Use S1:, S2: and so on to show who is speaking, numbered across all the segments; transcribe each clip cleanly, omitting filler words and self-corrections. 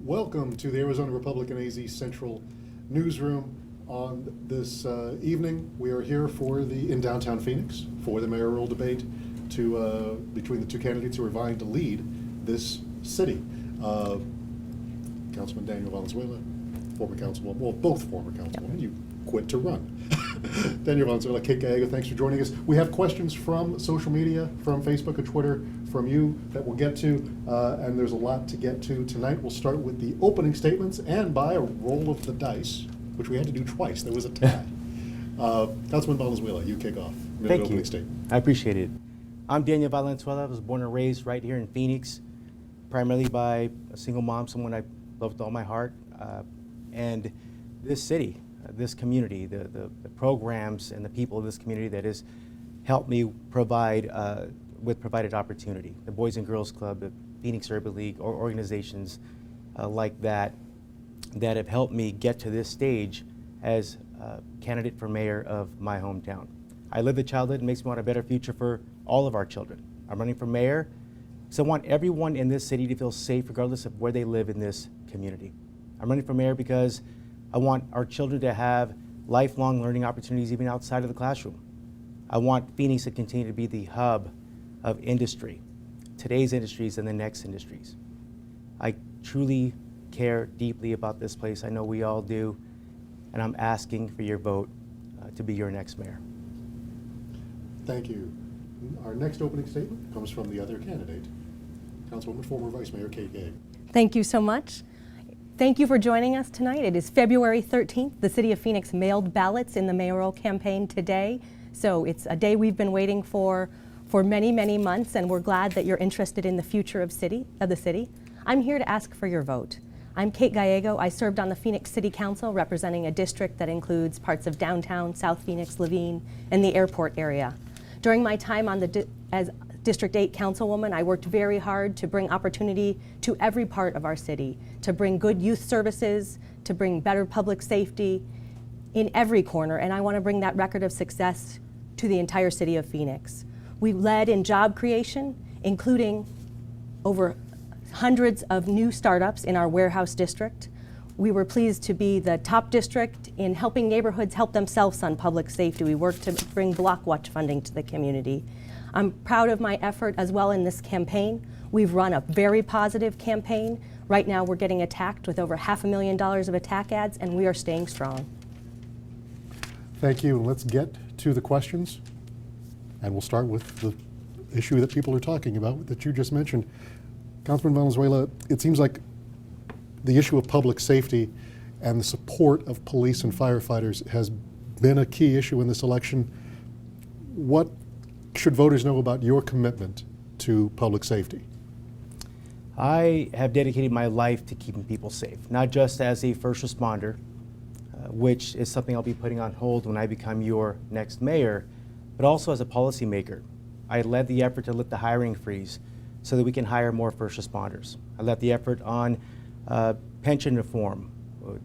S1: Welcome to the Arizona Republican AZ Central Newsroom. On this evening, we are here in downtown Phoenix for the mayoral debate between the two candidates who are vying to lead this city. Councilman Daniel Valenzuela, former councilwoman, well, both former councilwomen. You quit to run. Daniel Valenzuela, Kate Gallego, thanks for joining us. We have questions from social media, from Facebook and Twitter, from you that we'll get to, and there's a lot to get to tonight. We'll start with the opening statements, and by a roll of the dice, which we had to do twice, there was a tie. Councilman Valenzuela, you kick off.
S2: Thank you. I appreciate it. I'm Daniel Valenzuela. I was born and raised right here in Phoenix, primarily by a single mom, someone I loved with all my heart. And this city, this community, the programs and the people of this community that has helped me provide provided opportunity. The Boys and Girls Club, the Phoenix Urban League, or organizations like that have helped me get to this stage as candidate for mayor of my hometown. I live the childhood. It makes me want a better future for all of our children. I'm running for mayor because I want everyone in this city to feel safe regardless of where they live in this community. I'm running for mayor because I want our children to have lifelong learning opportunities even outside of the classroom. I want Phoenix to continue to be the hub of industry, today's industries and the next industries. I truly care deeply about this place. I know we all do, and I'm asking for your vote to be your next mayor.
S1: Thank you. Our next opening statement comes from the other candidate, Councilwoman, former Vice Mayor Kate Gallego.
S3: Thank you so much. Thank you for joining us tonight. It is February 13th. The City of Phoenix mailed ballots in the mayoral campaign today. So it's a day we've been waiting for many, many months, and we're glad that you're interested in the future of the city. I'm here to ask for your vote. I'm Kate Gallego. I served on the Phoenix City Council representing a district that includes parts of downtown, South Phoenix, Laveen, and the airport area. During my time as District 8 Councilwoman, I worked very hard to bring opportunity to every part of our city, to bring good youth services, to bring better public safety in every corner, and I want to bring that record of success to the entire city of Phoenix. We led in job creation, including over hundreds of new startups in our warehouse district. We were pleased to be the top district in helping neighborhoods help themselves on public safety. We worked to bring block watch funding to the community. I'm proud of my effort as well in this campaign. We've run a very positive campaign. Right now we're getting attacked with over $500,000 of attack ads, and we are staying strong.
S1: Thank you. Let's get to the questions. And we'll start with the issue that people are talking about that you just mentioned. Councilman Valenzuela, it seems like the issue of public safety and the support of police and firefighters has been a key issue in this election. What should voters know about your commitment to public safety?
S2: I have dedicated my life to keeping people safe, not just as a first responder, which is something I'll be putting on hold when I become your next mayor, but also as a policymaker. I led the effort to lift the hiring freeze so that we can hire more first responders. I led the effort on pension reform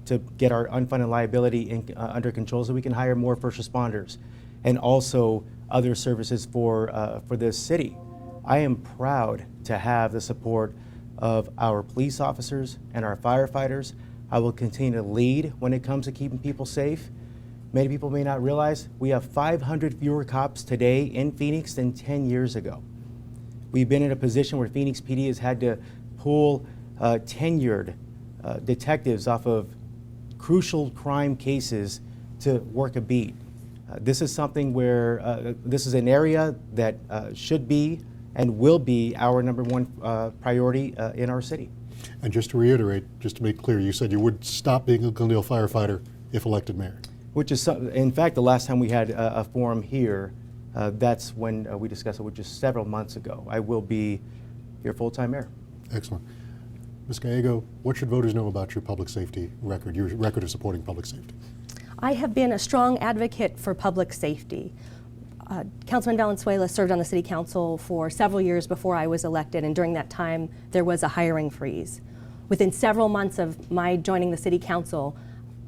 S2: to get our unfunded liability under control so we can hire more first responders, and also other services for this city. I am proud to have the support of our police officers and our firefighters. I will continue to lead when it comes to keeping people safe. Many people may not realize we have 500 fewer cops today in Phoenix than 10 years ago. We've been in a position where Phoenix PD has had to pull tenured detectives off of crucial crime cases to work a beat. This is something where this is an area that should be and will be our #1 priority in our city.
S1: And just to reiterate, just to make clear, you said you would stop being a Glendale firefighter if elected mayor.
S2: Which is, in fact, the last time we had a forum here, that's when we discussed it, which is several months ago. I will be your full-time mayor.
S1: Excellent. Ms. Gallego, what should voters know about your public safety record, your record of supporting public safety?
S3: I have been a strong advocate for public safety. Councilman Valenzuela served on the city council for several years before I was elected, and during that time, there was a hiring freeze. Within several months of my joining the city council,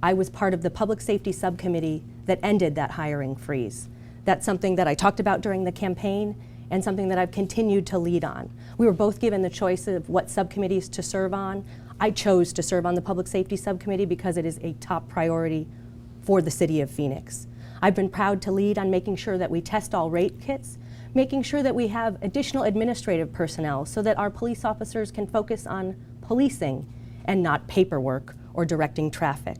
S3: I was part of the public safety subcommittee that ended that hiring freeze. That's something that I talked about during the campaign and something that I've continued to lead on. We were both given the choice of what subcommittees to serve on. I chose to serve on the public safety subcommittee because it is a top priority for the city of Phoenix. I've been proud to lead on making sure that we test all rape kits, making sure that we have additional administrative personnel so that our police officers can focus on policing and not paperwork or directing traffic.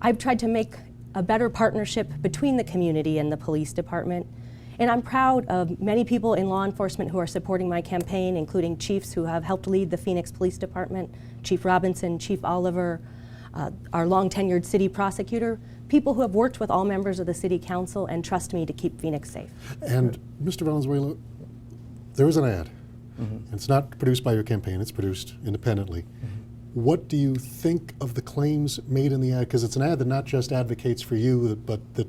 S3: I've tried to make a better partnership between the community and the police department, and I'm proud of many people in law enforcement who are supporting my campaign, including chiefs who have helped lead the Phoenix Police Department, Chief Robinson, Chief Oliver, our long-tenured city prosecutor, people who have worked with all members of the city council and trust me to keep Phoenix safe.
S1: And Mr. Valenzuela, there is an ad. And it's not produced by your campaign, it's produced independently. What do you think of the claims made in the ad? Because it's an ad that not just advocates for you, but that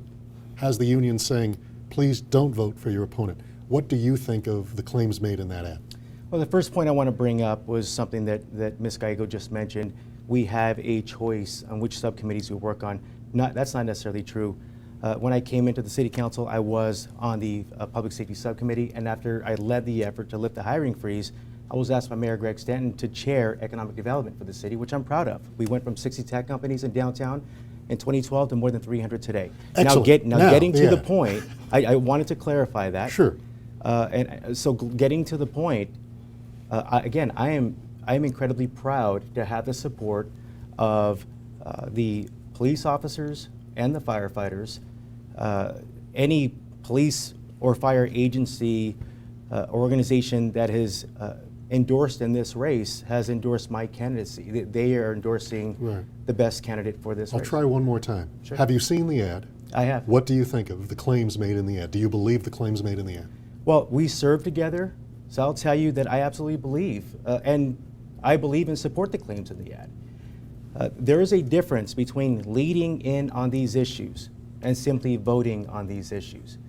S1: has the union saying, please don't vote for your opponent. What do you think of the claims made in that ad?
S2: Well, the first point I want to bring up was something that Ms. Gallego just mentioned. We have a choice on which subcommittees we work on. That's not necessarily true. When I came into the city council, I was on the public safety subcommittee, and after I led the effort to lift the hiring freeze, I was asked by Mayor Greg Stanton to chair economic development for the city, which I'm proud of. We went from 60 tech companies in downtown in 2012 to more than 300 today.
S1: Excellent.
S2: Now getting to the point, I wanted to clarify that.
S1: Sure.
S2: And so getting to the point, again, I am incredibly proud to have the support of the police officers and the firefighters. Any police or fire agency or organization that has endorsed in this race has endorsed my candidacy. They are endorsing the best candidate for this race.
S1: I'll try one more time.
S2: Sure.
S1: Have you seen the ad?
S2: I have.
S1: What do you think of the claims made in the ad? Do you believe the claims made in the ad?
S2: Well, we serve together, so I'll tell you that I absolutely believe, and I believe and support the claims in the ad. There is a difference between leading in on these issues and simply voting on these issues.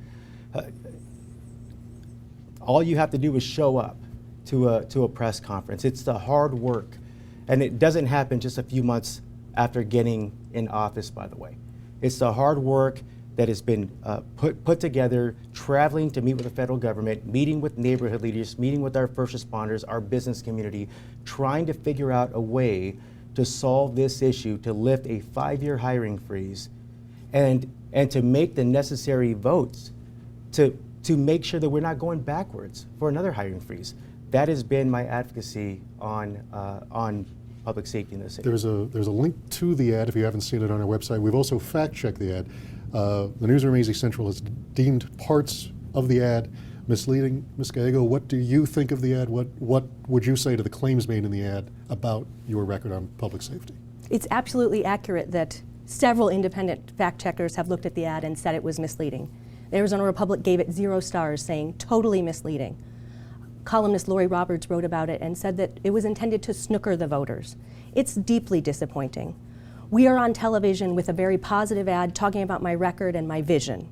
S2: All you have to do is show up to a press conference. It's the hard work, and it doesn't happen just a few months after getting in office, by the way. It's the hard work that has been put together, traveling to meet with the federal government, meeting with neighborhood leaders, meeting with our first responders, our business community, trying to figure out a way to solve this issue, to lift a 5-year hiring freeze, and to make the necessary votes to make sure that we're not going backwards for another hiring freeze. That has been my advocacy on public safety in the city.
S1: There's a link to the ad if you haven't seen it on our website. We've also fact-checked the ad. The newsroom AZ Central has deemed parts of the ad misleading. Ms. Gallego, what do you think of the ad? What would you say to the claims made in the ad about your record on public safety?
S3: It's absolutely accurate that several independent fact checkers have looked at the ad and said it was misleading. The Arizona Republic gave it 0 stars, saying totally misleading. Columnist Lori Roberts wrote about it and said that it was intended to snooker the voters. It's deeply disappointing. We are on television with a very positive ad talking about my record and my vision.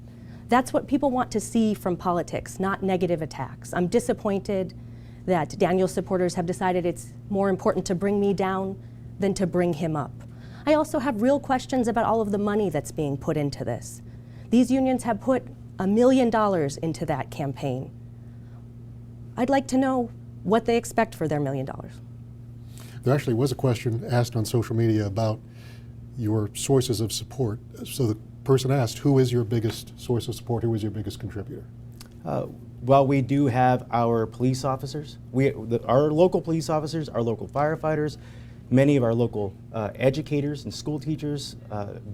S3: That's what people want to see from politics, not negative attacks. I'm disappointed that Daniel's supporters have decided it's more important to bring me down than to bring him up. I also have real questions about all of the money that's being put into this. These unions have put $1 million into that campaign. I'd like to know what they expect for their $1 million.
S1: There actually was a question asked on social media about your sources of support. So the person asked, who is your biggest source of support? Who is your biggest contributor?
S2: Well, we do have our police officers, our local police officers, our local firefighters, many of our local educators and school teachers,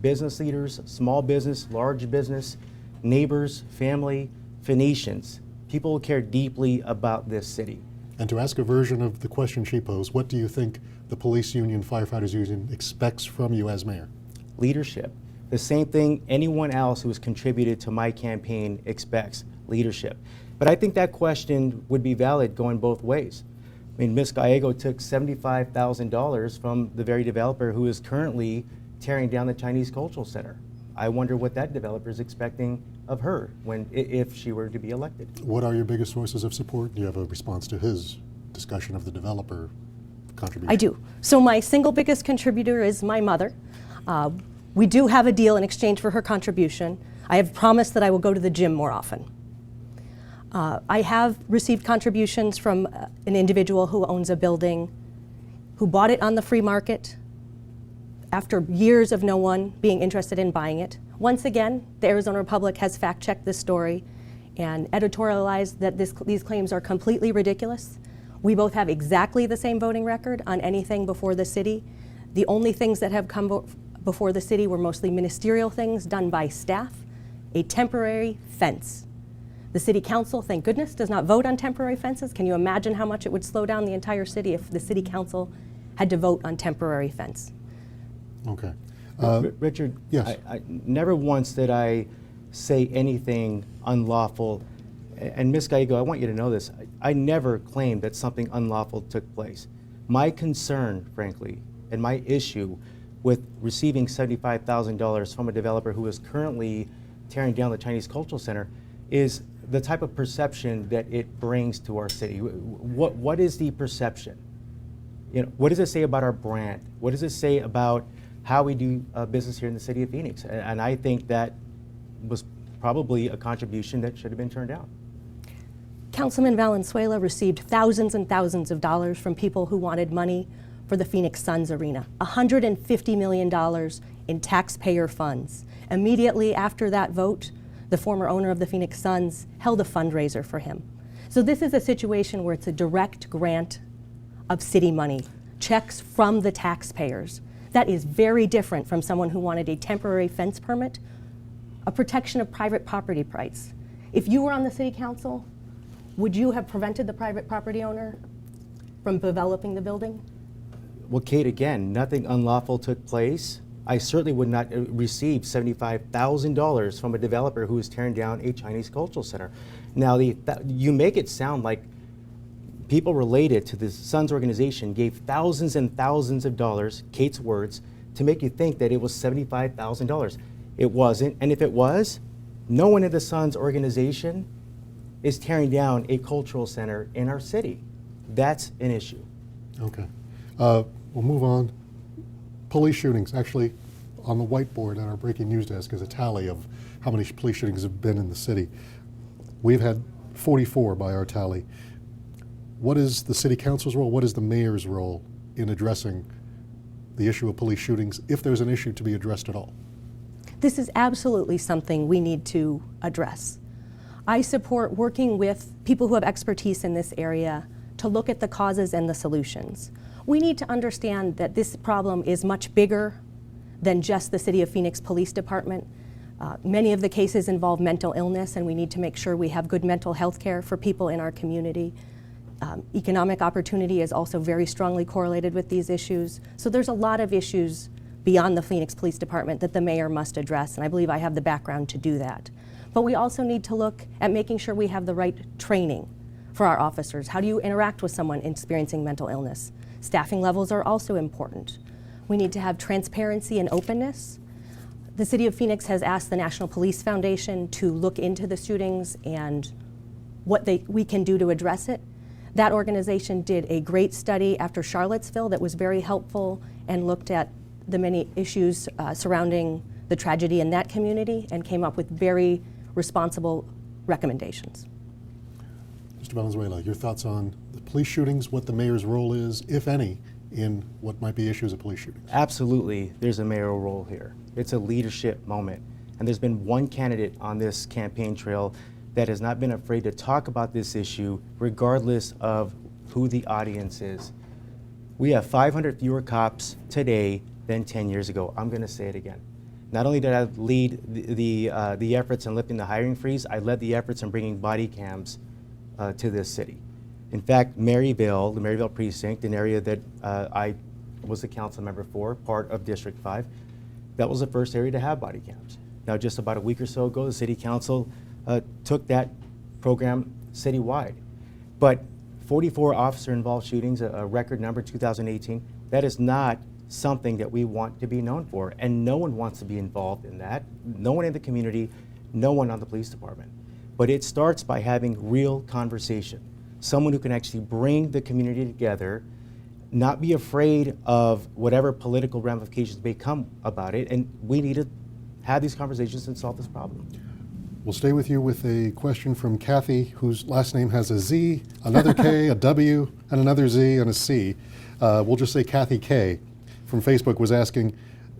S2: business leaders, small business, large business, neighbors, family, Phoenicians. People care deeply about this city.
S1: And to ask a version of the question she posed, what do you think the police union, firefighters union expects from you as mayor?
S2: Leadership. The same thing anyone else who has contributed to my campaign expects, leadership. But I think that question would be valid going both ways. I mean, Ms. Gallego took $75,000 from the very developer who is currently tearing down the Chinese Cultural Center. I wonder what that developer is expecting of her if she were to be elected.
S1: What are your biggest sources of support? Do you have a response to his discussion of the developer contribution?
S3: I do. So my single biggest contributor is my mother. We do have a deal in exchange for her contribution. I have promised that I will go to the gym more often. I have received contributions from an individual who owns a building, who bought it on the free market after years of no one being interested in buying it. Once again, the Arizona Republic has fact-checked this story and editorialized that these claims are completely ridiculous. We both have exactly the same voting record on anything before the city. The only things that have come before the city were mostly ministerial things done by staff, a temporary fence. The city council, thank goodness, does not vote on temporary fences. Can you imagine how much it would slow down the entire city if the city council had to vote on temporary fence?
S1: Okay.
S2: Richard,
S1: yes.
S2: I never once did I say anything unlawful. And Ms. Gallego, I want you to know this. I never claimed that something unlawful took place. My concern, frankly, and my issue with receiving $75,000 from a developer who is currently tearing down the Chinese Cultural Center is the type of perception that it brings to our city. What is the perception? You know, what does it say about our brand? What does it say about how we do business here in the city of Phoenix? And I think that was probably a contribution that should have been turned down.
S3: Councilman Valenzuela received thousands and thousands of dollars from people who wanted money for the Phoenix Suns arena, $150 million in taxpayer funds. Immediately after that vote, the former owner of the Phoenix Suns held a fundraiser for him. So this is a situation where it's a direct grant of city money, checks from the taxpayers. That is very different from someone who wanted a temporary fence permit, a protection of private property rights. If you were on the city council, would you have prevented the private property owner from developing the building?
S2: Well, Kate, again, nothing unlawful took place. I certainly would not receive $75,000 from a developer who is tearing down a Chinese Cultural Center. Now, you make it sound like people related to the Suns organization gave thousands and thousands of dollars, Kate's words, to make you think that it was $75,000. It wasn't, and if it was, no one in the Suns organization is tearing down a cultural center in our city. That's an issue.
S1: Okay. We'll move on. Police shootings. Actually, on the whiteboard at our breaking news desk is a tally of how many police shootings have been in the city. We've had 44 by our tally. What is the city council's role? What is the mayor's role in addressing the issue of police shootings, if there's an issue to be addressed at all?
S3: This is absolutely something we need to address. I support working with people who have expertise in this area to look at the causes and the solutions. We need to understand that this problem is much bigger than just the City of Phoenix Police Department. Many of the cases involve mental illness, and we need to make sure we have good mental health care for people in our community. Economic opportunity is also very strongly correlated with these issues. So there's a lot of issues beyond the Phoenix Police Department that the mayor must address, and I believe I have the background to do that. But we also need to look at making sure we have the right training for our officers. How do you interact with someone experiencing mental illness? Staffing levels are also important. We need to have transparency and openness. The City of Phoenix has asked the National Police Foundation to look into the shootings and what we can do to address it. That organization did a great study after Charlottesville that was very helpful and looked at the many issues surrounding the tragedy in that community and came up with very responsible recommendations.
S1: Mr. Valenzuela, your thoughts on the police shootings, what the mayor's role is, if any, in what might be issues of police shootings?
S2: Absolutely, there's a mayoral role here. It's a leadership moment. And there's been one candidate on this campaign trail that has not been afraid to talk about this issue regardless of who the audience is. We have 500 fewer cops today than 10 years ago. I'm going to say it again. Not only did I lead the efforts in lifting the hiring freeze, I led the efforts in bringing body cams to this city. In fact, Maryville, the Maryville precinct, an area that I was a council member for, part of District 5, that was the first area to have body cams. Now, just about a week or so ago, the city council took that program citywide. But 44 officer-involved shootings, a record number, 2018, that is not something that we want to be known for, and no one wants to be involved in that. No one in the community, no one on the police department. But it starts by having real conversation. Someone who can actually bring the community together, not be afraid of whatever political ramifications may come about it, and we need to have these conversations and solve this problem.
S1: We'll stay with you with a question from Kathy, whose last name has a Z, another K, a W, and another Z, and a C. We'll just say Kathy K from Facebook was asking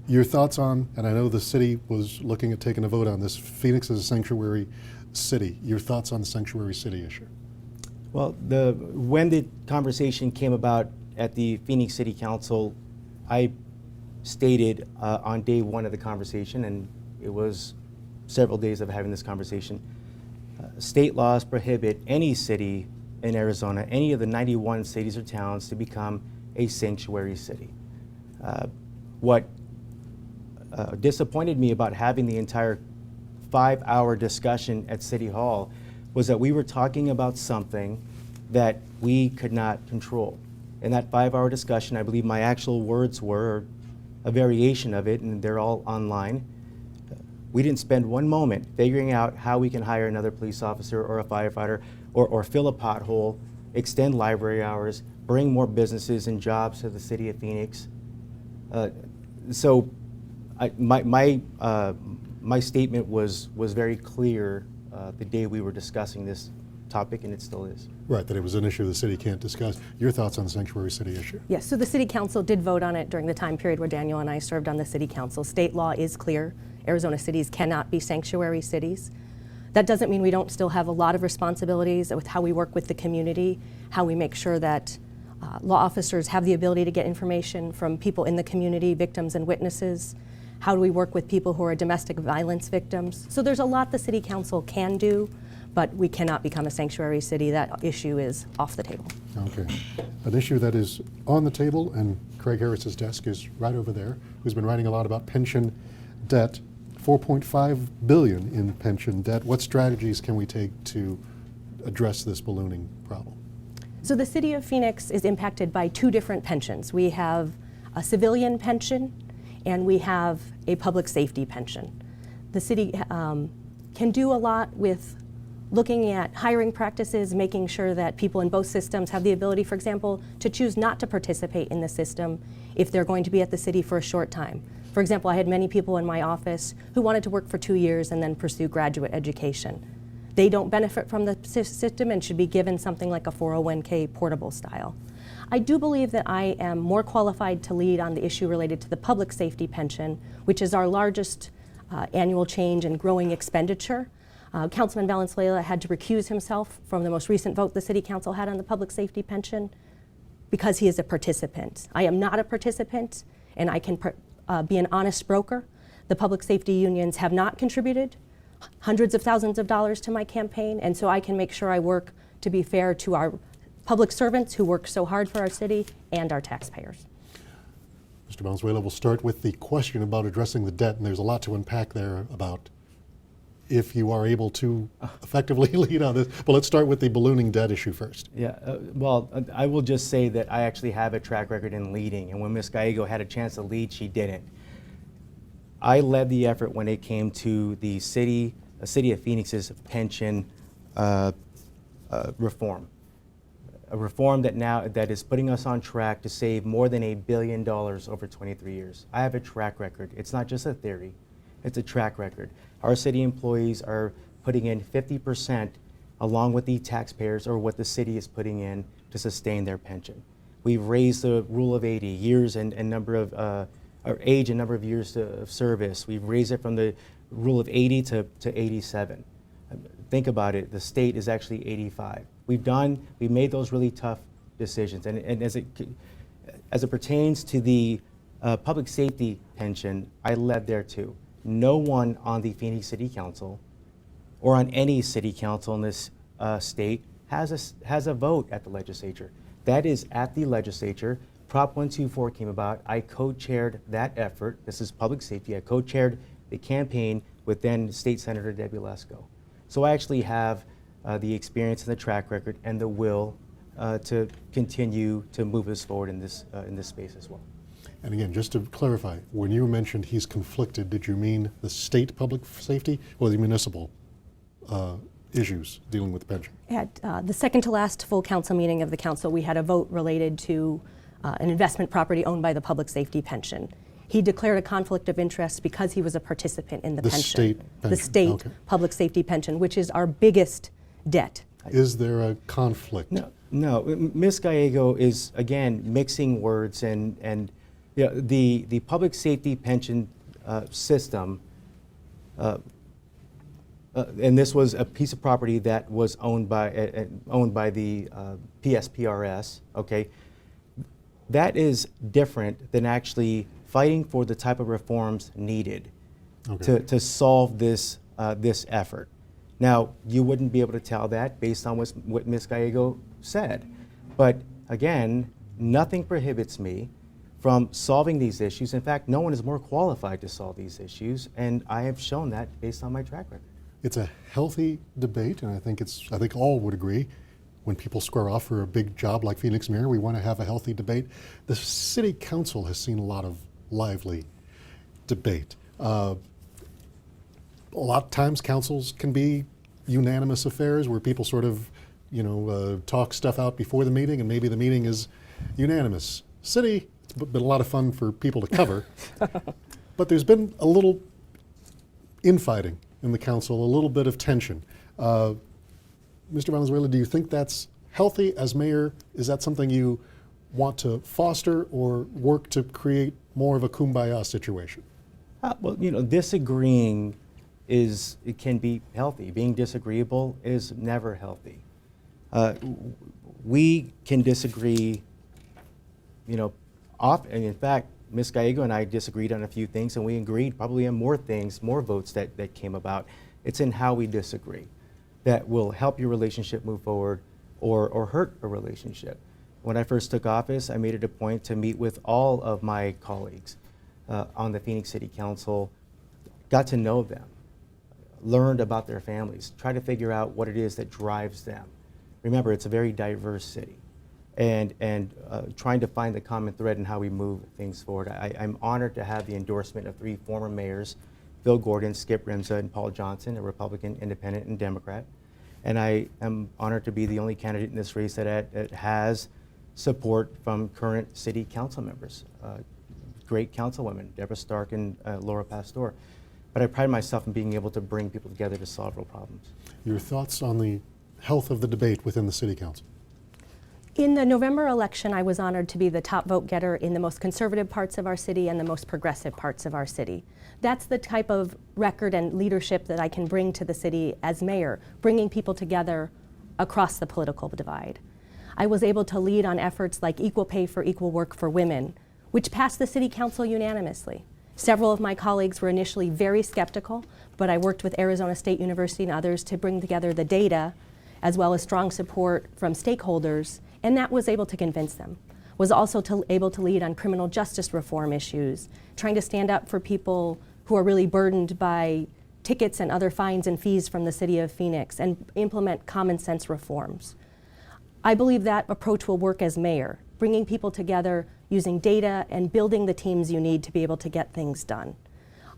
S1: your thoughts on, and I know the city was looking at taking a vote on this, Phoenix is a sanctuary city. Your thoughts on the sanctuary city issue?
S2: Well, when the conversation came about at the Phoenix City Council, I stated on day one of the conversation, and it was several days of having this conversation, state laws prohibit any city in Arizona, any of the 91 cities or towns, to become a sanctuary city. What disappointed me about having the entire 5-hour discussion at City Hall was that we were talking about something that we could not control. In that 5-hour discussion, I believe my actual words were a variation of it, and they're all online. We didn't spend one moment figuring out how we can hire another police officer or a firefighter or fill a pothole, extend library hours, bring more businesses and jobs to the city of Phoenix. My statement was very clear the day we were discussing this topic, and it still is.
S1: Right, that it was an issue the city can't discuss. Your thoughts on the sanctuary city issue?
S3: Yes, so the City Council did vote on it during the time period where Daniel and I served on the City Council. State law is clear. Arizona cities cannot be sanctuary cities. That doesn't mean we don't still have a lot of responsibilities with how we work with the community, how we make sure that law officers have the ability to get information from people in the community, victims and witnesses. How do we work with people who are domestic violence victims? So there's a lot the City Council can do, but we cannot become a sanctuary city. That issue is off the table.
S1: Okay. An issue that is on the table, and Craig Harris's desk is right over there, who's been writing a lot about pension debt, $4.5 billion in pension debt. What strategies can we take to address this ballooning problem?
S3: So the City of Phoenix is impacted by two different pensions. We have a civilian pension and we have a public safety pension. The city can do a lot with looking at hiring practices, making sure that people in both systems have the ability, for example, to choose not to participate in the system if they're going to be at the city for a short time. For example, I had many people in my office who wanted to work for 2 years and then pursue graduate education. They don't benefit from the system and should be given something like a 401k portable style. I do believe that I am more qualified to lead on the issue related to the public safety pension, which is our largest annual change and growing expenditure. Councilman Valenzuela had to recuse himself from the most recent vote the City Council had on the public safety pension because he is a participant. I am not a participant, and I can be an honest broker. The public safety unions have not contributed hundreds of thousands of dollars to my campaign, and so I can make sure I work to be fair to our public servants who work so hard for our city and our taxpayers.
S1: Mr. Valenzuela, we'll start with the question about addressing the debt, and there's a lot to unpack there about if you are able to effectively lead on this. But let's start with the ballooning debt issue first.
S2: Yeah, well, I will just say that I actually have a track record in leading, and when Ms. Gallego had a chance to lead, she didn't. I led the effort when it came to the city of Phoenix's pension reform. A reform that is putting us on track to save more than $1 billion over 23 years. I have a track record. It's not just a theory, it's a track record. Our city employees are putting in 50% along with the taxpayers or what the city is putting in to sustain their pension. We've raised the rule of 80 years and number of, or age and number of years of service. We've raised it from the rule of 80 to 87. Think about it, the state is actually 85. We've made those really tough decisions. And as it pertains to the public safety pension, I led there too. No one on the Phoenix City Council or on any city council in this state has a vote at the legislature. That is at the legislature. Prop 124 came about. I co-chaired that effort. This is public safety. I co-chaired the campaign with then State Senator Debbie Lesko. So I actually have the experience and the track record and the will to continue to move us forward in this space as well.
S1: And again, just to clarify, when you mentioned he's conflicted, did you mean the state public safety or the municipal issues dealing with the pension?
S3: At the second to last full council meeting of the council, we had a vote related to an investment property owned by the public safety pension. He declared a conflict of interest because he was a participant in the pension.
S1: State pension.
S3: The state
S1: Okay.
S3: public safety pension, which is our biggest debt.
S1: Is there a conflict?
S2: No, Ms. Gallego is, again, mixing words, and you know, the public safety pension system, and this was a piece of property that was owned by the PSPRS, okay? That is different than actually fighting for the type of reforms needed to solve this effort. Now, you wouldn't be able to tell that based on what Ms. Gallego said. But again, nothing prohibits me from solving these issues. In fact, no one is more qualified to solve these issues, and I have shown that based on my track record.
S1: It's a healthy debate, and I think all would agree. When people square off for a big job like Phoenix Mayor, we want to have a healthy debate. The City Council has seen a lot of lively debate. A lot of times councils can be unanimous affairs where people sort of, talk stuff out before the meeting, and maybe the meeting is unanimous. City, it's been a lot of fun for people to cover, but there's been a little infighting in the council, a little bit of tension. Mr. Valenzuela, do you think that's healthy as mayor? Is that something you want to foster or work to create more of a kumbaya situation?
S2: Well, disagreeing it can be healthy. Being disagreeable is never healthy. We can disagree, often. And in fact, Ms. Gallego and I disagreed on a few things, and we agreed probably on more things, more votes that came about. It's in how we disagree that will help your relationship move forward or hurt a relationship. When I first took office, I made it a point to meet with all of my colleagues on the Phoenix City Council, got to know them, learned about their families, try to figure out what it is that drives them. Remember, it's a very diverse city, and trying to find the common thread in how we move things forward. I'm honored to have the endorsement of 3 former mayors, Phil Gordon, Skip Rimza, and Paul Johnson, a Republican, Independent, and Democrat. And I am honored to be the only candidate in this race that has support from current city council members, great councilwomen, Deborah Stark and Laura Pastor. But I pride myself in being able to bring people together to solve real problems.
S1: Your thoughts on the health of the debate within the City Council?
S3: In the November election, I was honored to be the top vote getter in the most conservative parts of our city and the most progressive parts of our city. That's the type of record and leadership that I can bring to the city as mayor, bringing people together across the political divide. I was able to lead on efforts like equal pay for equal work for women, which passed the City Council unanimously. Several of my colleagues were initially very skeptical, but I worked with Arizona State University and others to bring together the data, as well as strong support from stakeholders, and that was able to convince them. Was also able to lead on criminal justice reform issues, trying to stand up for people who are really burdened by tickets and other fines and fees from the city of Phoenix, and implement common sense reforms. I believe that approach will work as mayor, bringing people together using data and building the teams you need to be able to get things done.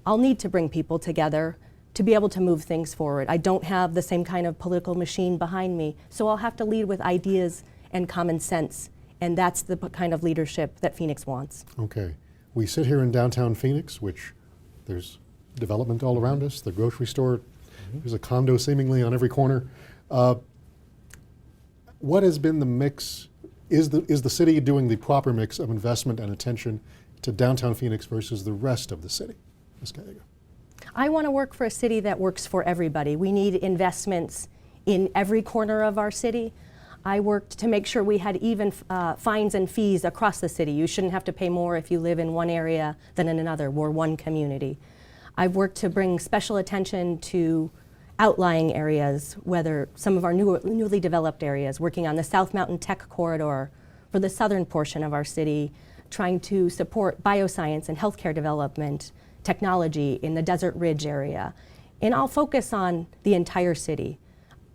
S3: I'll need to bring people together to be able to move things forward. I don't have the same kind of political machine behind me, so I'll have to lead with ideas and common sense, and that's the kind of leadership that Phoenix wants.
S1: Okay. We sit here in downtown Phoenix, which there's development all around us, the grocery store, there's a condo seemingly on every corner. What has been the mix? Is the city doing the proper mix of investment and attention to downtown Phoenix versus the rest of the city? Ms. Gallego.
S3: I want to work for a city that works for everybody. We need investments in every corner of our city. I worked to make sure we had even fines and fees across the city. You shouldn't have to pay more if you live in one area than in another. We're one community. I've worked to bring special attention to outlying areas, whether some of our newly developed areas, working on the South Mountain Tech Corridor for the southern portion of our city, trying to support bioscience and healthcare development, technology in the Desert Ridge area. And I'll focus on the entire city.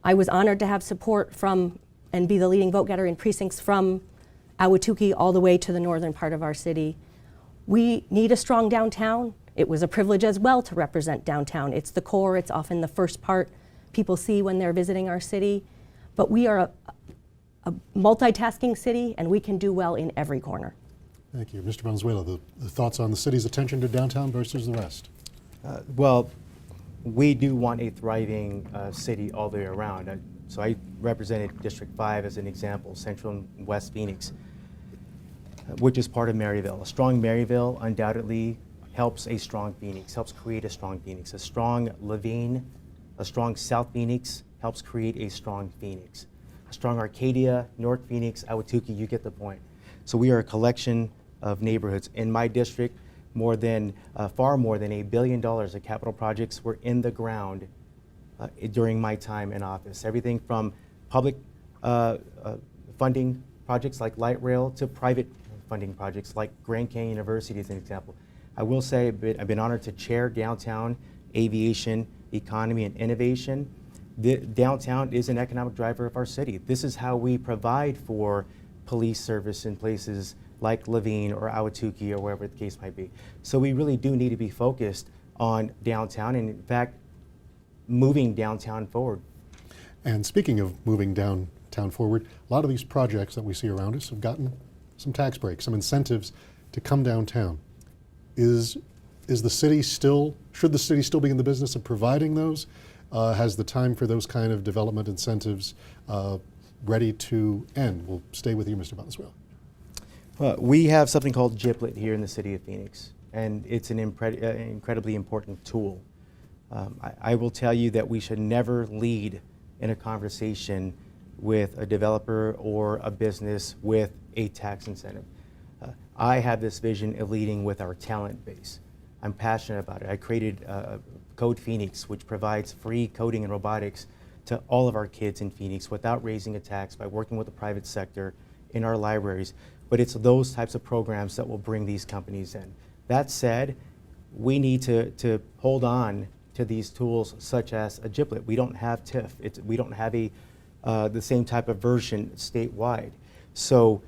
S3: I was honored to have support from and be the leading vote getter in precincts from Ahwatukee all the way to the northern part of our city. We need a strong downtown. It was a privilege as well to represent downtown. It's the core, it's often the first part people see when they're visiting our city. But we are a multitasking city, and we can do well in every corner.
S1: Thank you. Mr. Valenzuela, the thoughts on the city's attention to downtown versus the rest?
S2: Well, we do want a thriving city all the way around. So I represented District 5 as an example, Central and West Phoenix, which is part of Maryville. A strong Maryville undoubtedly helps a strong Phoenix, helps create a strong Phoenix. A strong Laveen, a strong South Phoenix helps create a strong Phoenix. A strong Arcadia, North Phoenix, Ahwatukee, you get the point. So we are a collection of neighborhoods. In my district, far more than $1 billion of capital projects were in the ground during my time in office. Everything from public funding projects like light rail to private funding projects like Grand Canyon University as an example. I will say I've been honored to chair downtown aviation, economy, and innovation. The downtown is an economic driver of our city. This is how we provide for police service in places like Laveen or Ahwatukee or wherever the case might be. So we really do need to be focused on downtown and, in fact, moving downtown forward.
S1: And speaking of moving downtown forward, a lot of these projects that we see around us have gotten some tax breaks, some incentives to come downtown. Should the city still be in the business of providing those? Has the time for those kind of development incentives ready to end? We'll stay with you, Mr. Valenzuela.
S2: We have something called GIPLET here in the city of Phoenix, and it's an incredibly important tool. I will tell you that we should never lead in a conversation with a developer or a business with a tax incentive. I have this vision of leading with our talent base. I'm passionate about it. I created Code Phoenix, which provides free coding and robotics to all of our kids in Phoenix without raising a tax, by working with the private sector in our libraries. But it's those types of programs that will bring these companies in. That said, we need to hold on to these tools such as a GIPLET. We don't have TIF. We don't have the same type of version statewide. So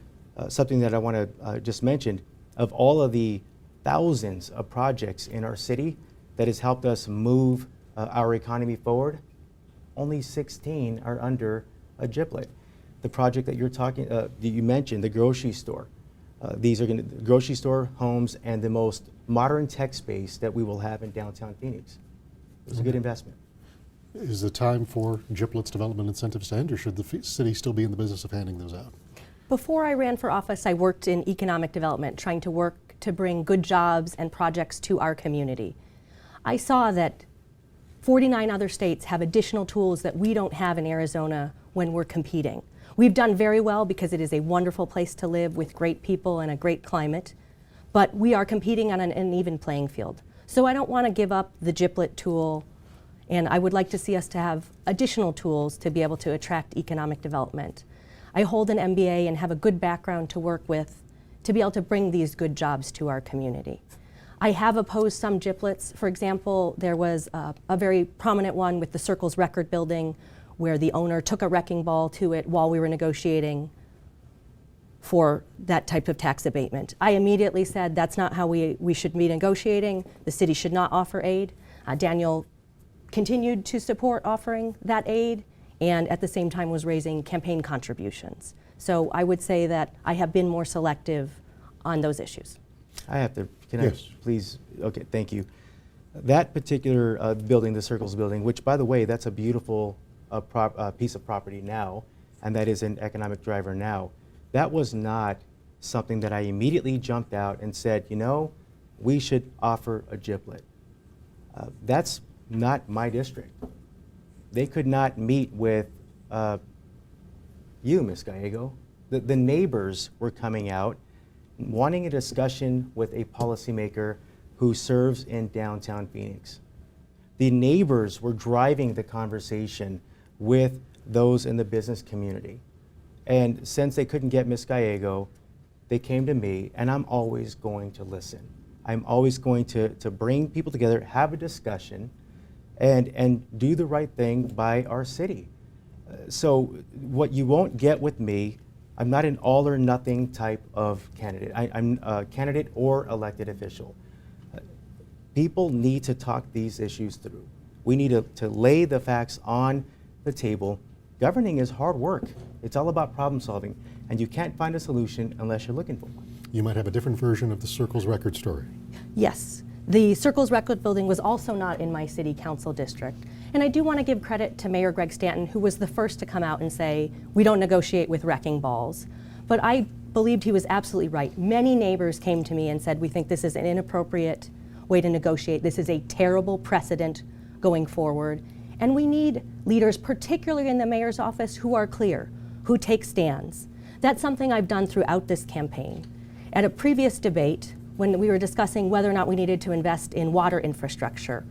S2: something that I want to just mention, of all of the thousands of projects in our city that has helped us move our economy forward, only 16 are under a GIPLET. The project that you mentioned, the grocery store. These are the grocery store, homes, and the most modern tech space that we will have in downtown Phoenix. It was a good investment.
S1: Is the time for GIPLET's development incentives to end, or should the city still be in the business of handing those out?
S3: Before I ran for office, I worked in economic development, trying to work to bring good jobs and projects to our community. I saw that 49 other states have additional tools that we don't have in Arizona when we're competing. We've done very well because it is a wonderful place to live with great people and a great climate, but we are competing on an uneven playing field. So I don't want to give up the GIPLET tool, and I would like to see us to have additional tools to be able to attract economic development. I hold an MBA and have a good background to work with to be able to bring these good jobs to our community. I have opposed some GIPLETs. For example, there was a very prominent one with the Circles Record Building, where the owner took a wrecking ball to it while we were negotiating for that type of tax abatement. I immediately said that's not how we should be negotiating. The city should not offer aid. Daniel continued to support offering that aid, and at the same time was raising campaign contributions. So I would say that I have been more selective on those issues.
S2: Can
S1: Yes.
S2: I please? Okay, thank you. That particular building, the Circles building, which, by the way, that's a beautiful piece of property now, and that is an economic driver now. That was not something that I immediately jumped out and said, we should offer a GIPLET. That's not my district. They could not meet with you, Ms. Gallego. The neighbors were coming out wanting a discussion with a policymaker who serves in downtown Phoenix. The neighbors were driving the conversation with those in the business community. And since they couldn't get Ms. Gallego, they came to me, and I'm always going to listen. I'm always going to bring people together, have a discussion, and do the right thing by our city. So what you won't get with me I'm not an all or nothing type of candidate. I'm a candidate or elected official. People need to talk these issues through. We need to lay the facts on the table. Governing is hard work. It's all about problem solving, and you can't find a solution unless you're looking for one.
S1: You might have a different version of the Circles record story.
S3: Yes, the Circles Record Building was also not in my city council district. And I do want to give credit to Mayor Greg Stanton, who was the first to come out and say, we don't negotiate with wrecking balls. But I believed he was absolutely right. Many neighbors came to me and said, we think this is an inappropriate way to negotiate. This is a terrible precedent going forward. And we need leaders, particularly in the mayor's office, who are clear, who take stands. That's something I've done throughout this campaign. At a previous debate, when we were discussing whether or not we needed to invest in water infrastructure,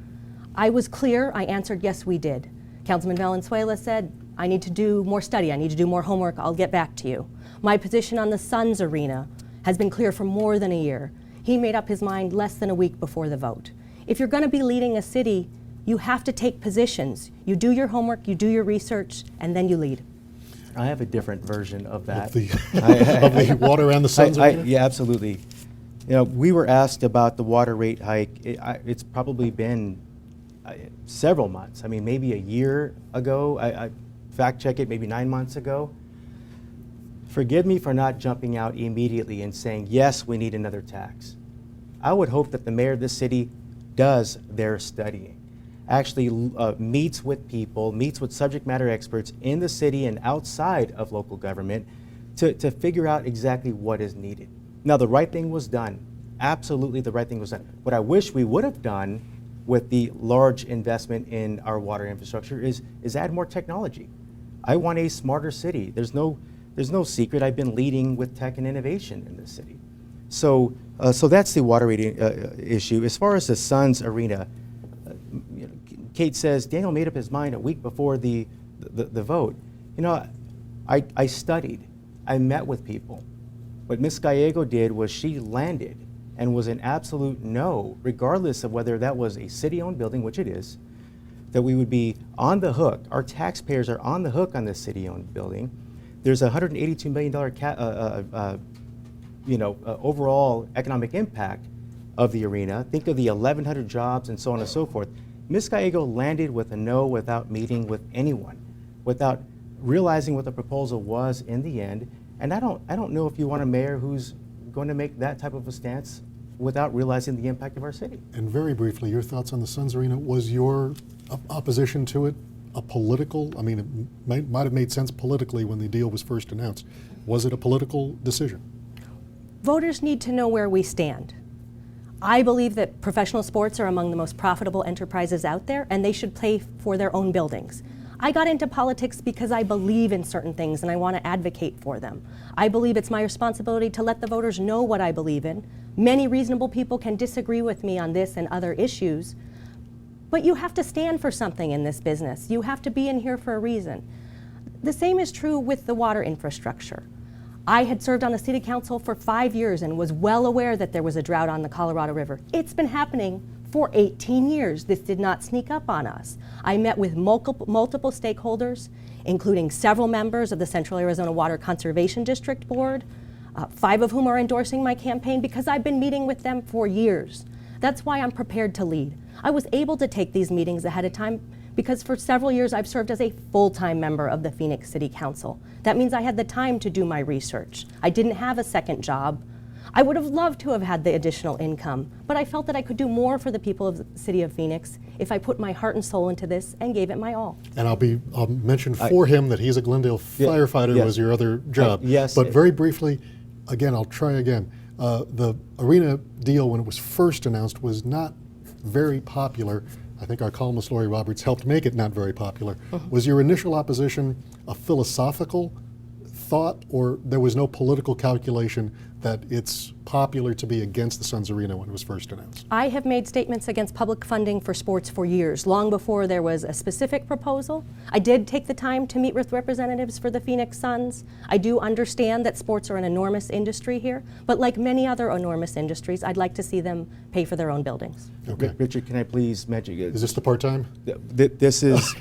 S3: I was clear, I answered, yes, we did. Councilman Valenzuela said, I need to do more study, I need to do more homework, I'll get back to you. My position on the Suns arena has been clear for more than a year. He made up his mind less than a week before the vote. If you're going to be leading a city, you have to take positions. You do your homework, you do your research, and then you lead.
S2: I have a different version of that.
S1: Of the water and the Suns arena?
S2: Yeah, absolutely. You know, we were asked about the water rate hike. It's probably been several months. I mean, maybe a year ago. I fact check it, maybe 9 months ago. Forgive me for not jumping out immediately and saying, yes, we need another tax. I would hope that the mayor of this city does their studying, actually meets with people, meets with subject matter experts in the city and outside of local government to figure out exactly what is needed. Now, the right thing was done. Absolutely, the right thing was done. What I wish we would have done with the large investment in our water infrastructure is add more technology. I want a smarter city. There's no secret. I've been leading with tech and innovation in this city. So that's the water rate issue. As far as the Suns arena, Kate says Daniel made up his mind a week before the vote. You know, I studied. I met with people. What Ms. Gallego did was she landed and was an absolute no, regardless of whether that was a city-owned building, which it is, that we would be on the hook. Our taxpayers are on the hook on this city-owned building. There's a $182 million overall economic impact of the arena. Think of the 1,100 jobs and so on and so forth. Ms. Gallego landed with a no without meeting with anyone, without realizing what the proposal was in the end. And I don't know if you want a mayor who's going to make that type of a stance without realizing the impact of our city.
S1: And very briefly, your thoughts on the Suns arena. Was your opposition to it a political, I mean, it might have made sense politically when the deal was first announced. Was it a political decision?
S3: Voters need to know where we stand. I believe that professional sports are among the most profitable enterprises out there, and they should pay for their own buildings. I got into politics because I believe in certain things and I want to advocate for them. I believe it's my responsibility to let the voters know what I believe in. Many reasonable people can disagree with me on this and other issues, but you have to stand for something in this business. You have to be in here for a reason. The same is true with the water infrastructure. I had served on the city council for 5 years and was well aware that there was a drought on the Colorado River. It's been happening for 18 years. This did not sneak up on us. I met with multiple stakeholders, including several members of the Central Arizona Water Conservation District Board, 5 of whom are endorsing my campaign because I've been meeting with them for years. That's why I'm prepared to lead. I was able to take these meetings ahead of time because for several years I've served as a full-time member of the Phoenix City Council. That means I had the time to do my research. I didn't have a second job. I would have loved to have had the additional income, but I felt that I could do more for the people of the city of Phoenix if I put my heart and soul into this and gave it my all.
S1: And I'll mention for him that he's a Glendale firefighter, was your other job.
S2: Yes.
S1: But very briefly, again, I'll try again. The arena deal, when it was first announced, was not very popular. I think our columnist Lori Roberts helped make it not very popular. Was your initial opposition a philosophical thought, or there was no political calculation that it's popular to be against the Suns Arena when it was first announced?
S3: I have made statements against public funding for sports for years, long before there was a specific proposal. I did take the time to meet with representatives for the Phoenix Suns. I do understand that sports are an enormous industry here, but like many other enormous industries, I'd like to see them pay for their own buildings.
S1: Okay.
S2: Richard, can I please mention?
S1: Is this the part-time?
S2: This is,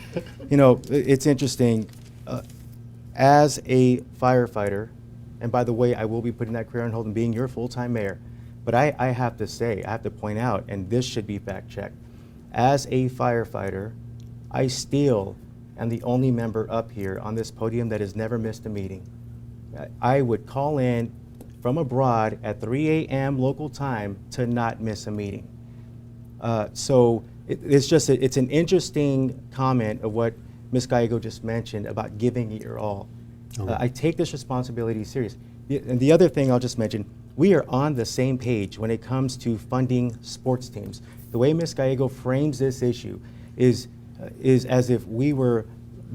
S2: it's interesting. As a firefighter, And by the way, I will be putting that career on hold and being your full-time mayor. But I have to say, I have to point out, and this should be fact-checked, as a firefighter, I still am the only member up here on this podium that has never missed a meeting. I would call in from abroad at 3 a.m. local time to not miss a meeting. So it's an interesting comment of what Ms. Gallego just mentioned about giving it your all.
S1: Okay.
S2: I take this responsibility serious. And the other thing I'll just mention, we are on the same page when it comes to funding sports teams. The way Ms. Gallego frames this issue is as if we were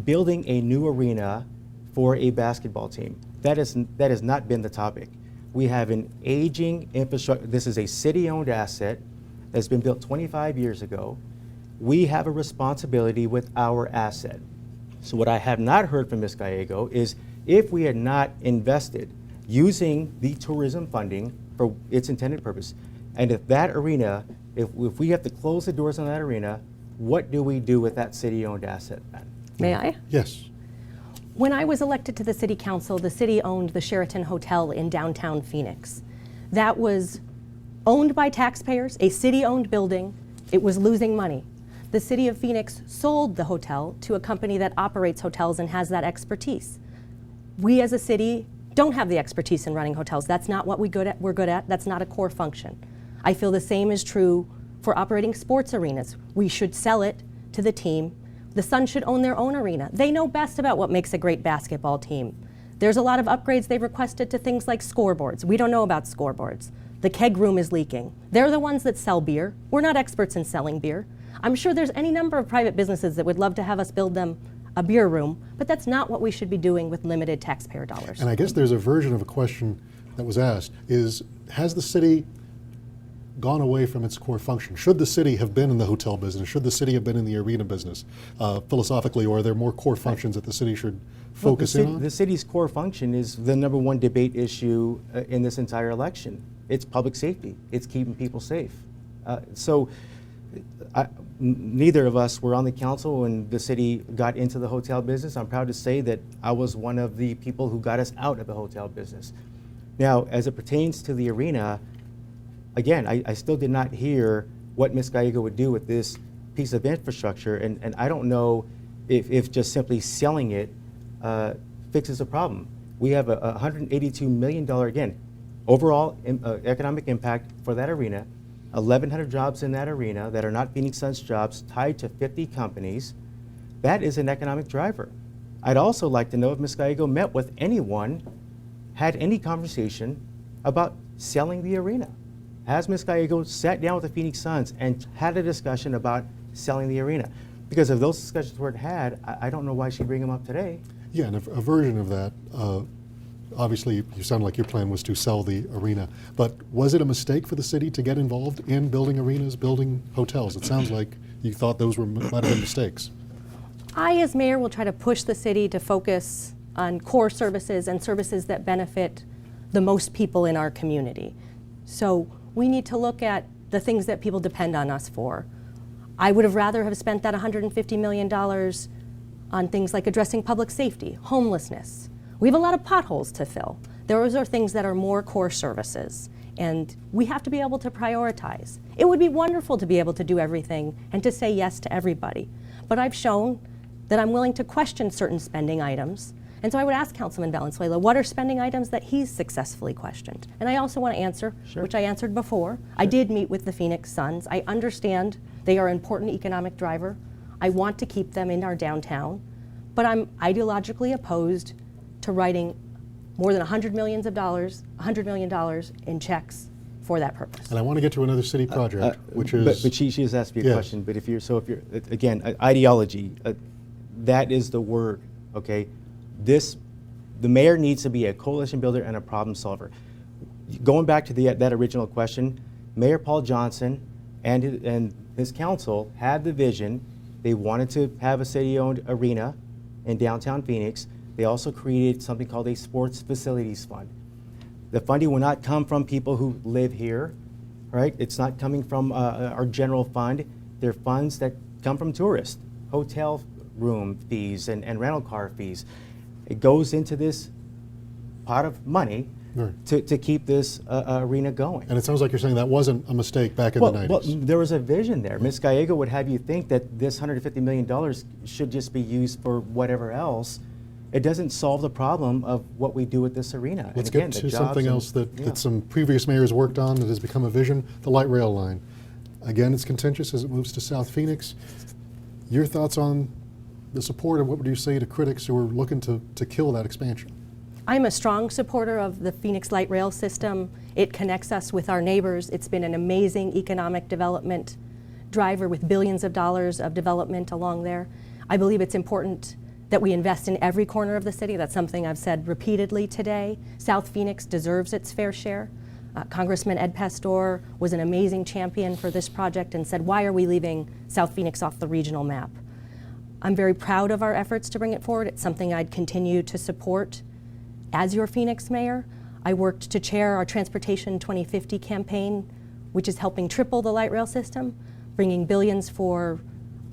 S2: building a new arena for a basketball team. That has not been the topic. We have an aging infrastructure. This is a city-owned asset that's been built 25 years ago. We have a responsibility with our asset. So what I have not heard from Ms. Gallego is if we had not invested using the tourism funding for its intended purpose, and if that arena, if we have to close the doors on that arena, what do we do with that city-owned asset then?
S3: May I?
S1: Yes.
S3: When I was elected to the city council, the city owned the Sheraton Hotel in downtown Phoenix. That was owned by taxpayers, a city-owned building. It was losing money. The city of Phoenix sold the hotel to a company that operates hotels and has that expertise. We as a city don't have the expertise in running hotels. That's not what we're good at. That's not a core function. I feel the same is true for operating sports arenas. We should sell it to the team. The Suns should own their own arena. They know best about what makes a great basketball team. There's a lot of upgrades they've requested to things like scoreboards. We don't know about scoreboards. The keg room is leaking. They're the ones that sell beer. We're not experts in selling beer. I'm sure there's any number of private businesses that would love to have us build them a beer room, but that's not what we should be doing with limited taxpayer dollars.
S1: And I guess there's a version of a question that was asked has the city gone away from its core function? Should the city have been in the hotel business? Should the city have been in the arena business philosophically, or are there more core functions that the city should focus in on?
S2: The city's core function is the number one debate issue in this entire election. It's public safety. It's keeping people safe. Neither of us were on the council when the city got into the hotel business. I'm proud to say that I was one of the people who got us out of the hotel business. Now, as it pertains to the arena, again, I still did not hear what Ms. Gallego would do with this piece of infrastructure, and I don't know if just simply selling it fixes the problem. We have a $182 million, again, overall economic impact for that arena, 1,100 jobs in that arena that are not Phoenix Suns jobs tied to 50 companies. That is an economic driver. I'd also like to know if Ms. Gallego met with anyone, had any conversation about selling the arena. Has Ms. Gallego sat down with the Phoenix Suns and had a discussion about selling the arena? Because if those discussions weren't had, I don't know why she'd bring them up today.
S1: Yeah, and a version of that, obviously you sound like your plan was to sell the arena, but was it a mistake for the city to get involved in building arenas, building hotels? It sounds like you thought those might have been mistakes.
S3: I, as mayor, will try to push the city to focus on core services and services that benefit the most people in our community. So we need to look at the things that people depend on us for. I would have rather have spent that $150 million on things like addressing public safety, homelessness. We have a lot of potholes to fill. Those are things that are more core services, and we have to be able to prioritize. It would be wonderful to be able to do everything and to say yes to everybody, but I've shown that I'm willing to question certain spending items. And so I would ask Councilman Valenzuela, what are spending items that he's successfully questioned? And I also want to answer,
S2: Sure.
S3: which I answered before. I did meet with the Phoenix Suns. I understand they are an important economic driver. I want to keep them in our downtown, but I'm ideologically opposed to writing more than $100 million in checks for that purpose.
S1: And I want to get to another city project, which is...
S2: But she has asked me a
S1: Yes.
S2: question. But if you're again, ideology, that is the word. Okay, the mayor needs to be a coalition builder and a problem solver. Going back to that original question, Mayor Paul Johnson and his council had the vision. They wanted to have a city-owned arena in downtown Phoenix. They also created something called a sports facilities fund. The funding will not come from people who live here, right? It's not coming from our general fund. They're funds that come from tourists, hotel room fees and rental car fees. It goes into this pot of money
S1: Right.
S2: to keep this arena going.
S1: And it sounds like you're saying that wasn't a mistake back in the 90s.
S2: Well, there was a vision there. Ms. Gallego would have you think that this $150 million should just be used for whatever else. It doesn't solve the problem of what we do with this arena.
S1: Let's
S2: And again,
S1: get
S2: the
S1: to something
S2: jobs
S1: else that,
S2: and- yeah.
S1: that some previous mayors worked on that has become a vision, the light rail line. Again, it's contentious as it moves to South Phoenix. Your thoughts on the support, and what would you say to critics who are looking to kill that expansion?
S3: I'm a strong supporter of the Phoenix Light Rail system. It connects us with our neighbors. It's been an amazing economic development driver with billions of dollars of development along there. I believe it's important that we invest in every corner of the city. That's something I've said repeatedly today. South Phoenix deserves its fair share. Congressman Ed Pastor was an amazing champion for this project and said, why are we leaving South Phoenix off the regional map? I'm very proud of our efforts to bring it forward. It's something I'd continue to support. As your Phoenix mayor, I worked to chair our Transportation 2050 campaign, which is helping triple the light rail system, bringing billions for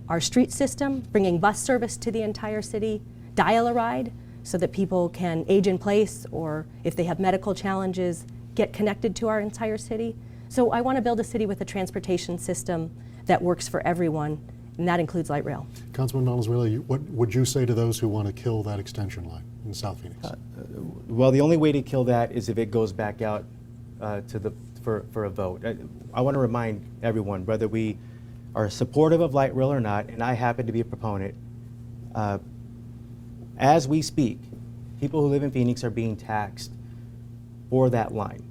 S3: our street system, bringing bus service to the entire city, dial-a-ride, so that people can age in place or if they have medical challenges, get connected to our entire city. So I want to build a city with a transportation system that works for everyone, and that includes light rail.
S1: Councilman Valenzuela, what would you say to those who want to kill that extension line in South Phoenix?
S2: Well, the only way to kill that is if it goes back out for a vote. I want to remind everyone, whether we are supportive of light rail or not, and I happen to be a proponent, as we speak, people who live in Phoenix are being taxed for that line,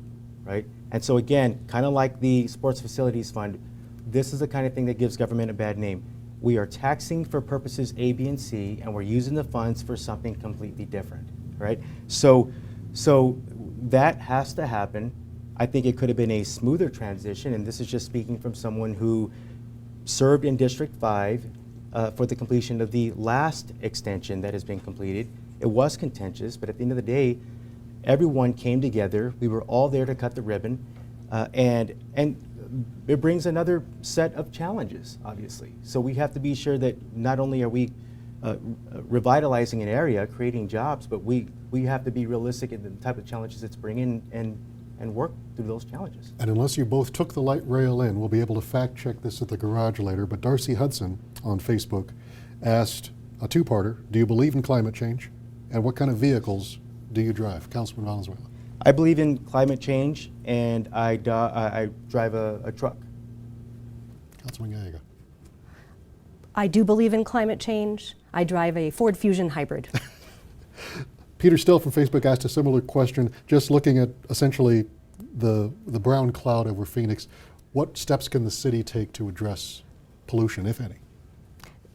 S2: right? And so again, kind of like the Sports Facilities Fund, this is the kind of thing that gives government a bad name. We are taxing for purposes A, B, and C, and we're using the funds for something completely different, right? So that has to happen. I think it could have been a smoother transition, and this is just speaking from someone who served in District 5 for the completion of the last extension that has been completed. It was contentious, but at the end of the day, everyone came together. We were all there to cut the ribbon, and it brings another set of challenges, obviously. So we have to be sure that not only are we revitalizing an area, creating jobs, but we have to be realistic in the type of challenges it's bringing and work through those challenges.
S1: And unless you both took the light rail in, we'll be able to fact check this at the garage later, but Darcy Hudson on Facebook asked a two-parter, do you believe in climate change? And what kind of vehicles do you drive? Councilman Valenzuela.
S2: I believe in climate change, and I drive a truck.
S1: Councilman Gallego.
S3: I do believe in climate change. I drive a Ford Fusion hybrid.
S1: Peter Still from Facebook asked a similar question, just looking at essentially the brown cloud over Phoenix. What steps can the city take to address pollution, if any?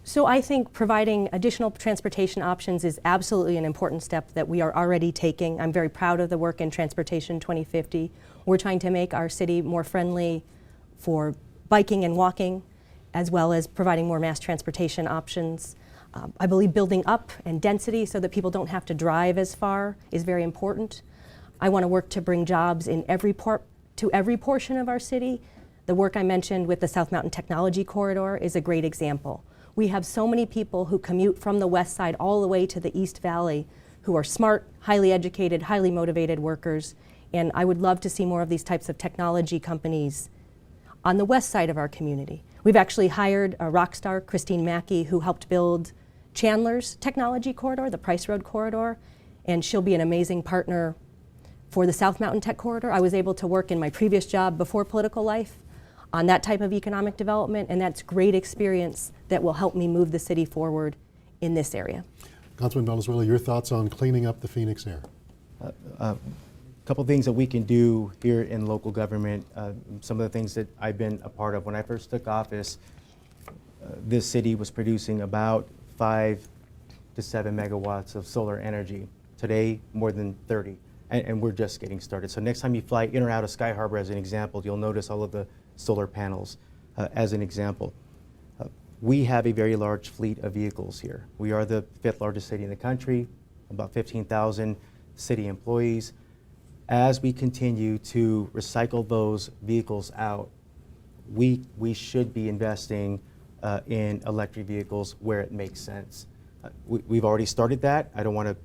S3: So I think providing additional transportation options is absolutely an important step that we are already taking. I'm very proud of the work in Transportation 2050. We're trying to make our city more friendly for biking and walking, as well as providing more mass transportation options. I believe building up and density so that people don't have to drive as far is very important. I want to work to bring jobs in every portion of our city. The work I mentioned with the South Mountain Technology Corridor is a great example. We have so many people who commute from the west side all the way to the East Valley who are smart, highly educated, highly motivated workers, and I would love to see more of these types of technology companies on the west side of our community. We've actually hired a rock star, Christine Mackey, who helped build Chandler's Technology Corridor, the Price Road Corridor, and she'll be an amazing partner for the South Mountain Tech Corridor. I was able to work in my previous job before political life on that type of economic development, and that's great experience that will help me move the city forward in this area.
S1: Councilman Valenzuela, your thoughts on cleaning up the Phoenix air?
S2: A couple things that we can do here in local government. Some of the things that I've been a part of. When I first took office, this city was producing about 5 to 7 megawatts of solar energy. Today, more than 30, and we're just getting started. So next time you fly in or out of Sky Harbor, as an example, you'll notice all of the solar panels as an example. We have a very large fleet of vehicles here. We are the 5th largest city in the country, about 15,000 city employees. As we continue to recycle those vehicles out, we should be investing in electric vehicles where it makes sense. We've already started that. I don't want to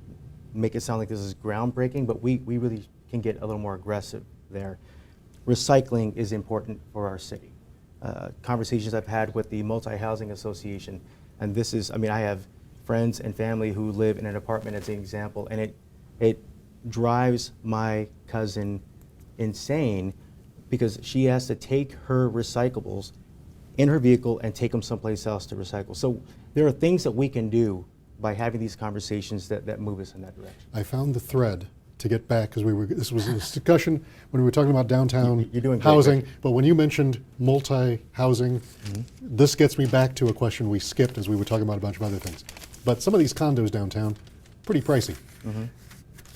S2: make it sound like this is groundbreaking, but we really can get a little more aggressive there. Recycling is important for our city. Conversations I've had with the Multi-Housing Association, and this is, I mean, I have friends and family who live in an apartment as an example, and it drives my cousin insane because she has to take her recyclables in her vehicle and take them someplace else to recycle. So there are things that we can do by having these conversations that move us in that direction.
S1: I found the thread to get back because this was a discussion when we were talking about downtown
S2: You're doing great,
S1: housing.
S2: Rick.
S1: But when you mentioned multi-housing, this gets me back to a question we skipped as we were talking about a bunch of other things. But some of these condos downtown, pretty pricey.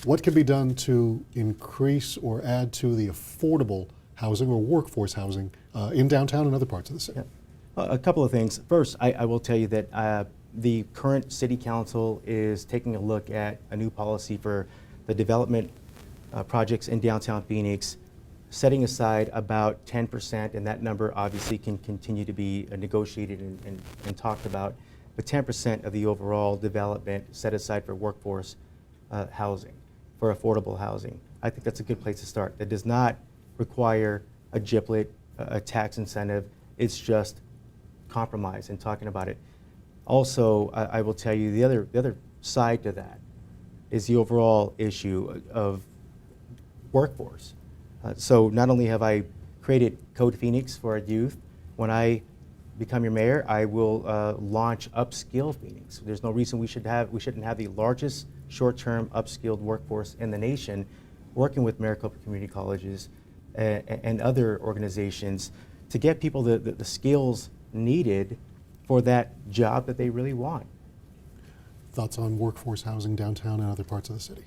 S1: What can be done to increase or add to the affordable housing or workforce housing in downtown and other parts of the city?
S2: Yeah. A couple of things. First, I will tell you that the current city council is taking a look at a new policy for the development projects in downtown Phoenix, setting aside about 10%, and that number obviously can continue to be negotiated and talked about, but 10% of the overall development set aside for workforce housing, for affordable housing. I think that's a good place to start. That does not require a GIPLET, a tax incentive. It's just compromise and talking about it. Also, I will tell you the other side to that is the overall issue of workforce. So not only have I created Code Phoenix for our youth, when I become your mayor, I will launch Upskill Phoenix. There's no reason we shouldn't have the largest short-term upskilled workforce in the nation, working with Maricopa Community Colleges and other organizations to get people the skills needed for that job that they really want.
S1: Thoughts on workforce housing downtown and other parts of the city?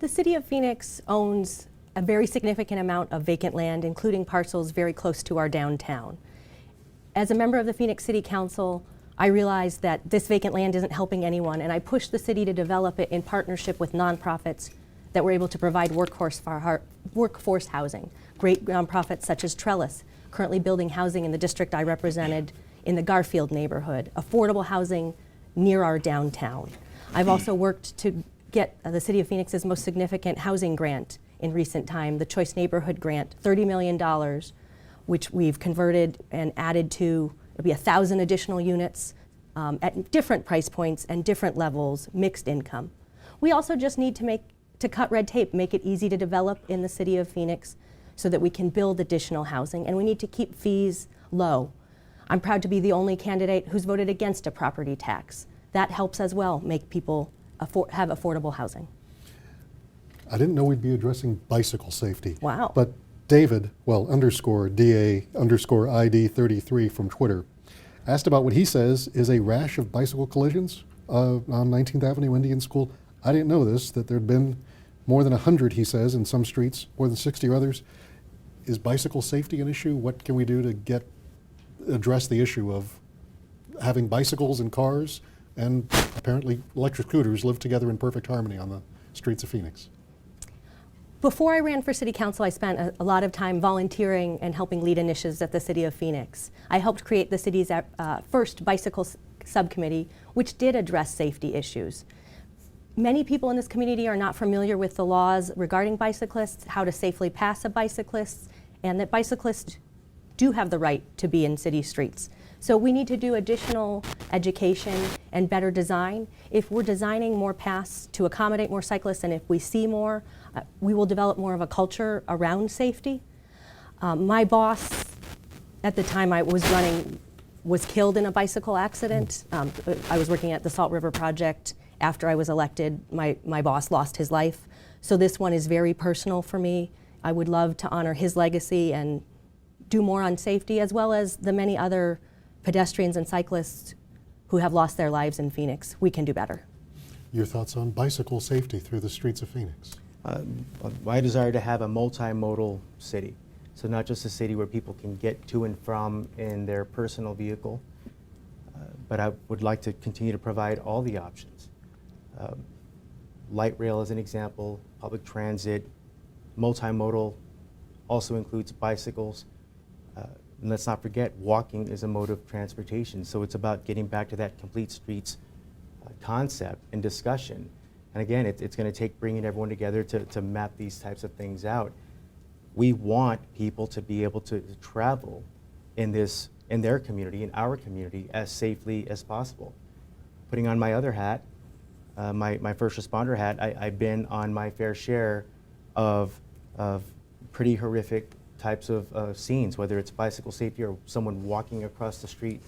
S3: The City of Phoenix owns a very significant amount of vacant land, including parcels very close to our downtown. As a member of the Phoenix City Council, I realized that this vacant land isn't helping anyone, and I pushed the city to develop it in partnership with nonprofits that were able to provide workforce housing. Great nonprofits such as Trellis, currently building housing in the district I represented in the Garfield neighborhood, affordable housing near our downtown. I've also worked to get the City of Phoenix's most significant housing grant in recent time, the Choice Neighborhood Grant, $30 million, which we've converted and added to. It'll be 1,000 additional units at different price points and different levels, mixed income. We also just need to cut red tape, make it easy to develop in the City of Phoenix so that we can build additional housing, and we need to keep fees low. I'm proud to be the only candidate who's voted against a property tax. That helps as well make people have affordable housing.
S1: I didn't know we'd be addressing bicycle safety.
S3: Wow.
S1: But David, well, _DA_ID33 from Twitter, asked about what he says is a rash of bicycle collisions on 19th Avenue Indian School. I didn't know this, that there'd been more than 100, he says, in some streets, more than 60 or others. Is bicycle safety an issue? What can we do to address the issue of having bicycles and cars and apparently electric scooters live together in perfect harmony on the streets of Phoenix?
S3: Before I ran for City Council, I spent a lot of time volunteering and helping lead initiatives at the City of Phoenix. I helped create the city's first bicycle subcommittee, which did address safety issues. Many people in this community are not familiar with the laws regarding bicyclists, how to safely pass a bicyclist, and that bicyclists do have the right to be in city streets. So we need to do additional education and better design. If we're designing more paths to accommodate more cyclists, and if we see more, we will develop more of a culture around safety. My boss, at the time I was running, was killed in a bicycle accident. I was working at the Salt River Project. After I was elected, my boss lost his life. So this one is very personal for me. I would love to honor his legacy and do more on safety, as well as the many other pedestrians and cyclists who have lost their lives in Phoenix. We can do better.
S1: Your thoughts on bicycle safety through the streets of Phoenix?
S2: My desire to have a multimodal city. So not just a city where people can get to and from in their personal vehicle, but I would like to continue to provide all the options. Light rail as an example, public transit, multimodal also includes bicycles. And let's not forget, walking is a mode of transportation. So it's about getting back to that complete streets concept and discussion And again, it's going to take bringing everyone together to map these types of things out. We want people to be able to travel in their community, in our community, as safely as possible. Putting on my other hat, my first responder hat, I've been on my fair share of pretty horrific types of scenes, whether it's bicycle safety or someone walking across the street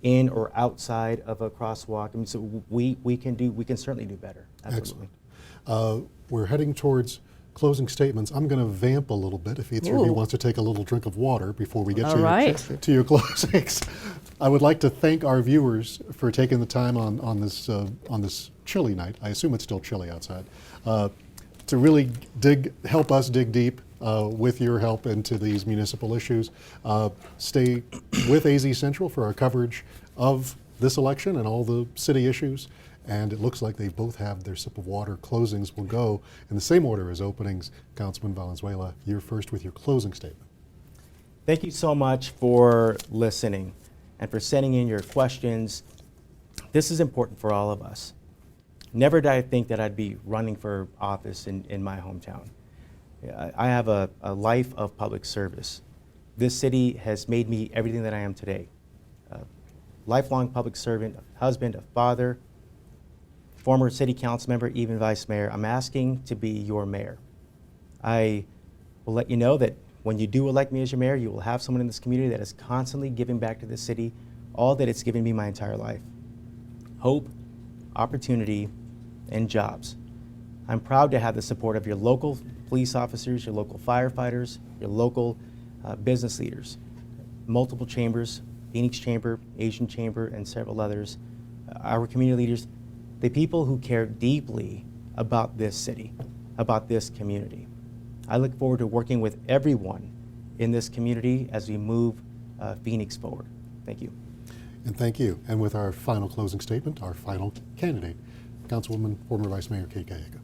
S2: in or outside of a crosswalk. I mean, so we can certainly do better. Absolutely.
S1: Excellent. We're heading towards closing statements. I'm going to vamp a little bit if each of you wants to take a little drink of water before we get to your closings. I would like to thank our viewers for taking the time on this chilly night. I assume it's still chilly outside. To really help us dig deep with your help into these municipal issues. Stay with AZ Central for our coverage of this election and all the city issues. And it looks like they both have their sip of water. Closings will go in the same order as openings. Councilman Valenzuela, you're first with your closing statement.
S2: Thank you so much for listening and for sending in your questions. This is important for all of us. Never did I think that I'd be running for office in my hometown. I have a life of public service. This city has made me everything that I am today. A lifelong public servant, a husband, a father, former city council member, even vice mayor. I'm asking to be your mayor. I will let you know that when you do elect me as your mayor, you will have someone in this community that is constantly giving back to this city all that it's given me my entire life. Hope, opportunity, and jobs. I'm proud to have the support of your local police officers, your local firefighters, your local business leaders, multiple chambers, Phoenix Chamber, Asian Chamber, and several others, our community leaders, the people who care deeply about this city, about this community. I look forward to working with everyone in this community as we move Phoenix forward. Thank you.
S1: And thank you. And with our final closing statement, our final candidate, Councilwoman, former Vice Mayor Kate Gallego.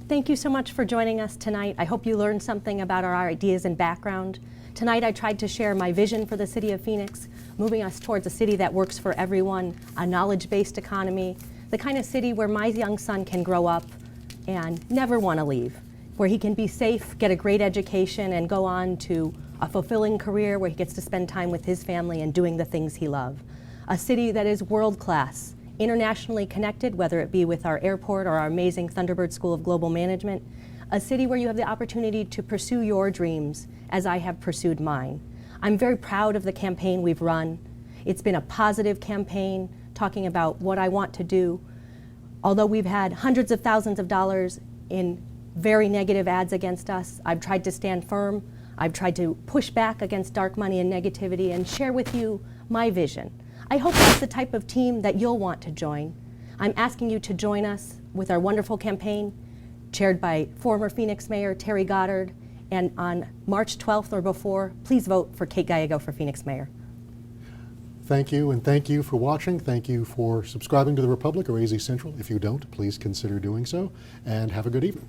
S3: Thank you so much for joining us tonight. I hope you learned something about our ideas and background. Tonight I tried to share my vision for the city of Phoenix, moving us towards a city that works for everyone, a knowledge-based economy, the kind of city where my young son can grow up and never want to leave, where he can be safe, get a great education, and go on to a fulfilling career where he gets to spend time with his family and doing the things he loves. A city that is world-class, internationally connected, whether it be with our airport or our amazing Thunderbird School of Global Management. A city where you have the opportunity to pursue your dreams as I have pursued mine. I'm very proud of the campaign we've run. It's been a positive campaign, talking about what I want to do. Although we've had hundreds of thousands of dollars in very negative ads against us, I've tried to stand firm. I've tried to push back against dark money and negativity and share with you my vision. I hope that's the type of team that you'll want to join. I'm asking you to join us with our wonderful campaign, chaired by former Phoenix Mayor Terry Goddard, and on March 12th or before, please vote for Kate Gallego for Phoenix Mayor.
S1: Thank you, and thank you for watching. Thank you for subscribing to The Republic or AZ Central. If you don't, please consider doing so, and have a good evening.